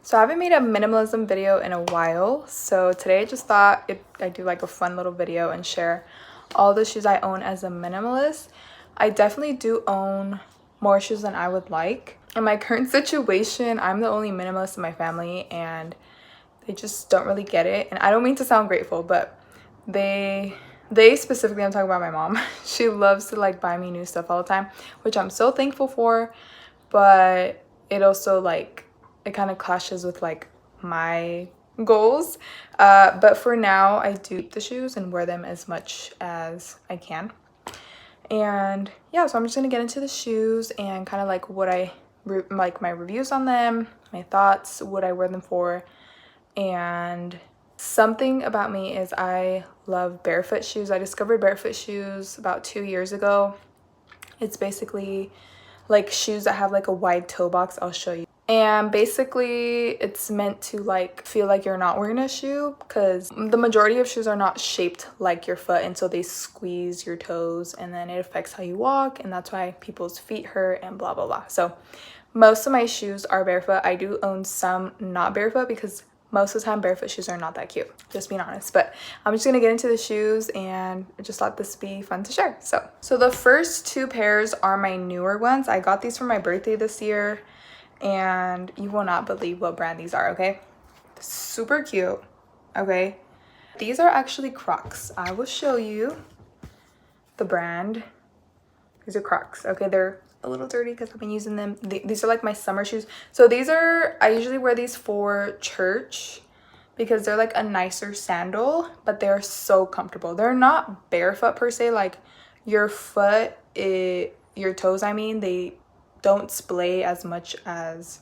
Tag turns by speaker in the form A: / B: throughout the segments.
A: So I haven't made a minimalism video in a while, so today I just thought I'd do like a fun little video and share all the shoes I own as a minimalist. I definitely do own more shoes than I would like. In my current situation, I'm the only minimalist in my family and they just don't really get it. And I don't mean to sound grateful, but they specifically, I'm talking about my mom, she loves to like buy me new stuff all the time, which I'm so thankful for, but it also like it kind of clashes with like my goals. But for now I do keep the shoes and wear them as much as I can. And yeah, so I'm just gonna get into the shoes and kind of like what I like, my reviews on them, my thoughts, what I wear them for. And something about me is I love barefoot shoes. I discovered barefoot shoes about 2 years ago. It's basically like shoes that have like a wide toe box. I'll show you. And basically it's meant to like feel like you're not wearing a shoe, because the majority of shoes are not shaped like your foot, and so they squeeze your toes and then it affects how you walk, and that's why people's feet hurt and blah blah blah. So most of my shoes are barefoot. I do own some not barefoot because most of the time barefoot shoes are not that cute, just being honest. But I'm just gonna get into the shoes and I just thought this be fun to share. So the first two pairs are my newer ones. I got these for my birthday this year and you will not believe what brand these are, okay? Super cute, okay? These are actually Crocs. I will show you the brand. These are Crocs, okay? They're a little dirty because I've been using them. These are like my summer shoes. So I usually wear these for church because they're like a nicer sandal, but they're so comfortable. They're not barefoot per se, like your toes, I mean, they don't splay as much as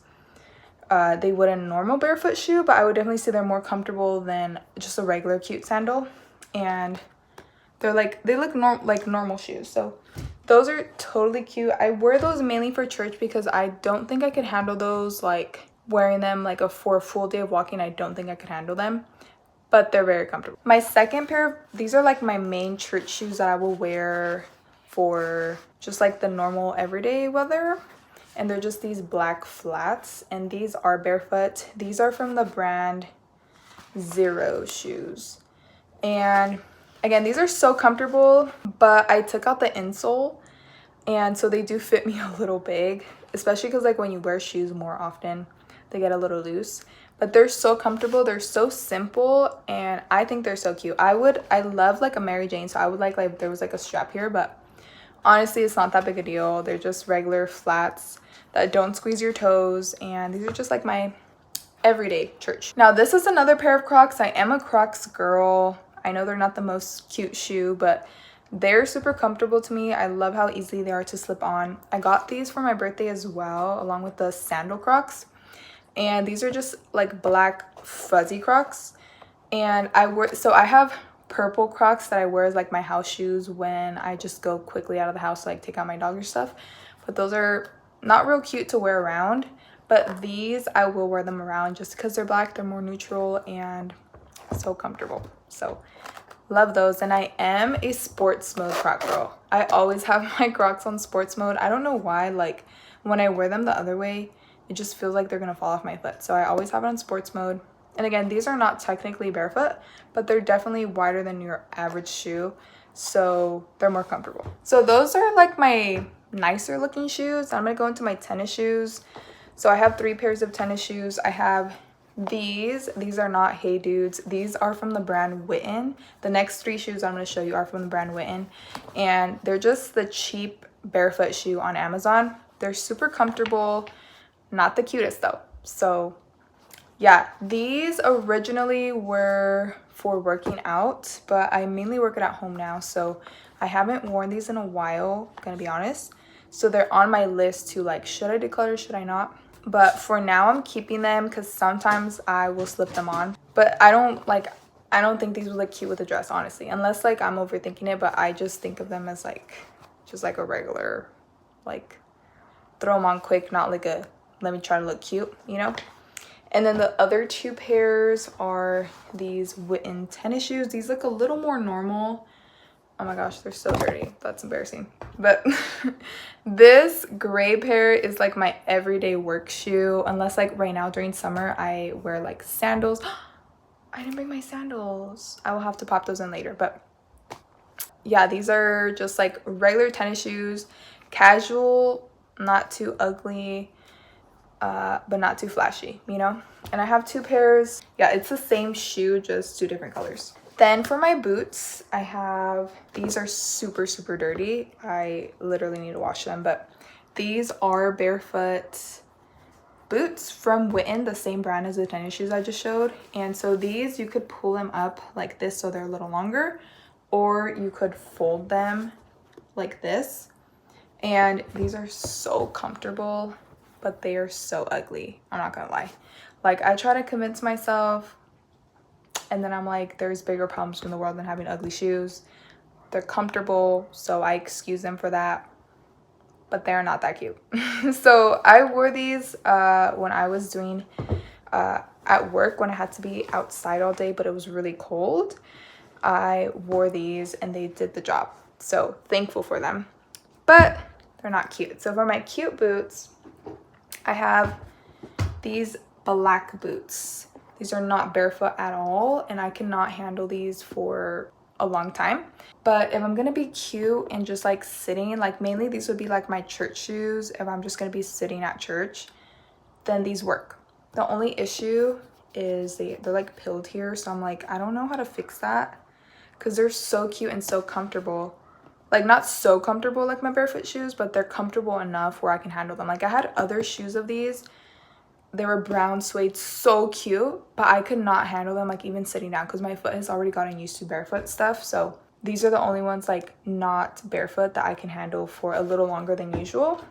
A: they would in a normal barefoot shoe, but I would definitely say they're more comfortable than just a regular cute sandal. And they look like normal shoes. So those are totally cute. I wear those mainly for church because I don't think I could handle those, like wearing them like for a full day of walking. I don't think I could handle them, but they're very comfortable. My second pair, these are like my main church shoes that I will wear for just like the normal everyday weather, and they're just these black flats, and these are barefoot. These are from the brand Zero shoes, and again, these are so comfortable, but I took out the insole, and so they do fit me a little big, especially because like when you wear shoes more often, they get a little loose. But they're so comfortable, they're so simple, and I think they're so cute. I love like a Mary Jane, so I would like if there was like a strap here, but honestly, it's not that big a deal. They're just regular flats that don't squeeze your toes, and these are just like my everyday church. Now, this is another pair of Crocs. I am a Crocs girl. I know they're not the most cute shoe, but they're super comfortable to me. I love how easily they are to slip on. I got these for my birthday as well, along with the sandal Crocs. And these are just like black fuzzy Crocs. And I have purple Crocs that I wear as like my house shoes when I just go quickly out of the house to like take out my dog or stuff. But those are not real cute to wear around. But these, I will wear them around just because they're black. They're more neutral and so comfortable. So love those. And I am a sports mode Croc girl. I always have my Crocs on sports mode. I don't know why, like when I wear them the other way, it just feels like they're gonna fall off my foot. So I always have it on sports mode. And again, these are not technically barefoot, but they're definitely wider than your average shoe, so they're more comfortable. So those are like my nicer looking shoes. I'm gonna go into my tennis shoes. So I have 3 pairs of tennis shoes. I have these are not Hey Dudes. These are from the brand Witten. The next 3 shoes I'm going to show you are from the brand Witten, and they're just the cheap barefoot shoe on Amazon. They're super comfortable, not the cutest though. So yeah, these originally were for working out, but I mainly work it at home now, so I haven't worn these in a while, gonna be honest. So they're on my list to like, should I declutter, should I not? But for now I'm keeping them because sometimes I will slip them on. But I don't think these would look cute with a dress, honestly, unless like I'm overthinking it. But I just think of them as like just like a regular, like throw them on quick, not like a let me try to look cute, you know. And then the other 2 pairs are these Witten tennis shoes. These look a little more normal, Oh my gosh, they're so dirty. That's embarrassing. But this gray pair is like my everyday work shoe. Unless like right now during summer, I wear like sandals. I didn't bring my sandals. I will have to pop those in later. But yeah, these are just like regular tennis shoes. Casual, not too ugly, but not too flashy, you know? And I have 2 pairs. Yeah, it's the same shoe, just 2 different colors. Then for my boots, I have, these are super, super dirty. I literally need to wash them, but these are barefoot boots from Witten, the same brand as the tennis shoes I just showed. And so these, you could pull them up like this so they're a little longer, or you could fold them like this. And these are so comfortable, but they are so ugly. I'm not gonna lie. Like, I try to convince myself, and then I'm like, there's bigger problems in the world than having ugly shoes. They're comfortable, so I excuse them for that, but they're not that cute. So I wore these when I was doing at work, when I had to be outside all day, but it was really cold. I wore these and they did the job. So thankful for them, but they're not cute. So for my cute boots, I have these black boots. These are not barefoot at all, and I cannot handle these for a long time. But if I'm gonna be cute and just like sitting, like mainly these would be like my church shoes. If I'm just gonna be sitting at church, then these work. The only issue is they're like pilled here, so I'm like, I don't know how to fix that, because they're so cute and so comfortable. Like, not so comfortable like my barefoot shoes, but they're comfortable enough where I can handle them. Like, I had other shoes of these. They were brown suede, so cute, but I could not handle them like even sitting down, because my foot has already gotten used to barefoot stuff. So these are the only ones like not barefoot that I can handle for a little longer than usual.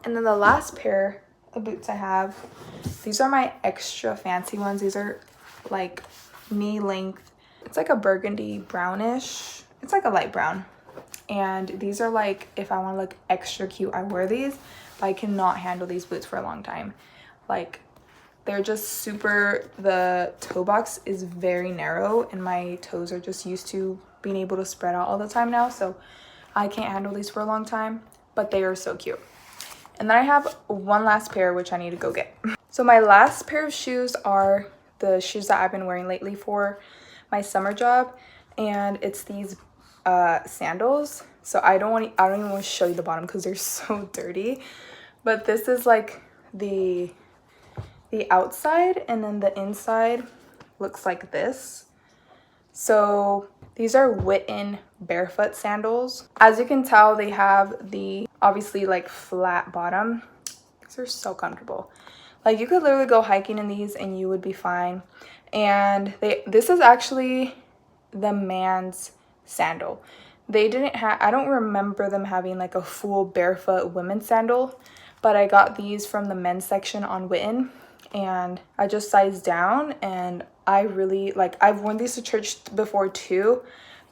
A: And then the last pair of boots I have, these are my extra fancy ones. These are like knee length. It's like a burgundy brownish. It's like a light brown. And these are like, if I want to look extra cute, I wear these, but I cannot handle these boots for a long time. Like, they're just super, the toe box is very narrow, and my toes are just used to being able to spread out all the time now, so I can't handle these for a long time, but they are so cute. And then I have one last pair, which I need to go get. So my last pair of shoes are the shoes that I've been wearing lately for my summer job, and it's these sandals. So I don't even want to show you the bottom because they're so dirty, but this is like the outside, and then the inside looks like this. So these are Witten barefoot sandals. As you can tell, they have the obviously like flat bottom. These are so comfortable. Like, you could literally go hiking in these and you would be fine. And this is actually the man's sandal. They didn't have, I don't remember them having like a full barefoot women's sandal, but I got these from the men's section on Witten, and I just sized down, and I really like, I've worn these to church before too.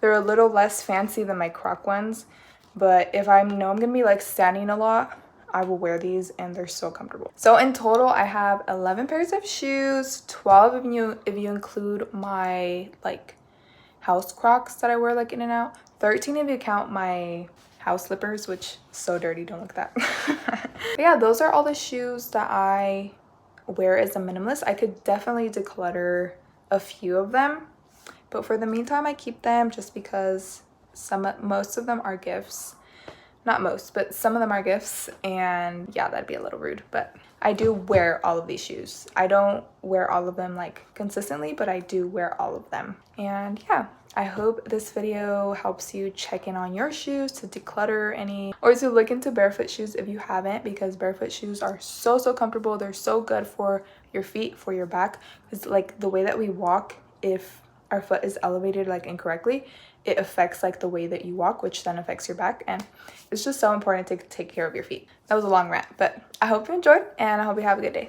A: They're a little less fancy than my Croc ones, but if I know I'm gonna be like standing a lot, I will wear these, and they're so comfortable. So in total, I have 11 pairs of shoes, 12 if you include my like house Crocs that I wear like in and out, 13 if you count my house slippers, which so dirty, don't look at that. But yeah, those are all the shoes that I wear as a minimalist. I could definitely declutter a few of them, but for the meantime I keep them just because most of them are gifts. Not most, but some of them are gifts, and yeah, that'd be a little rude, but I do wear all of these shoes. I don't wear all of them like consistently, but I do wear all of them. And yeah, I hope this video helps you check in on your shoes, to declutter any, or to look into barefoot shoes if you haven't, because barefoot shoes are so comfortable. They're so good for your feet, for your back. It's like the way that we walk, if our foot is elevated like incorrectly, it affects like the way that you walk, which then affects your back, and it's just so important to take care of your feet. That was a long rant, but I hope you enjoyed, and I hope you have a good day.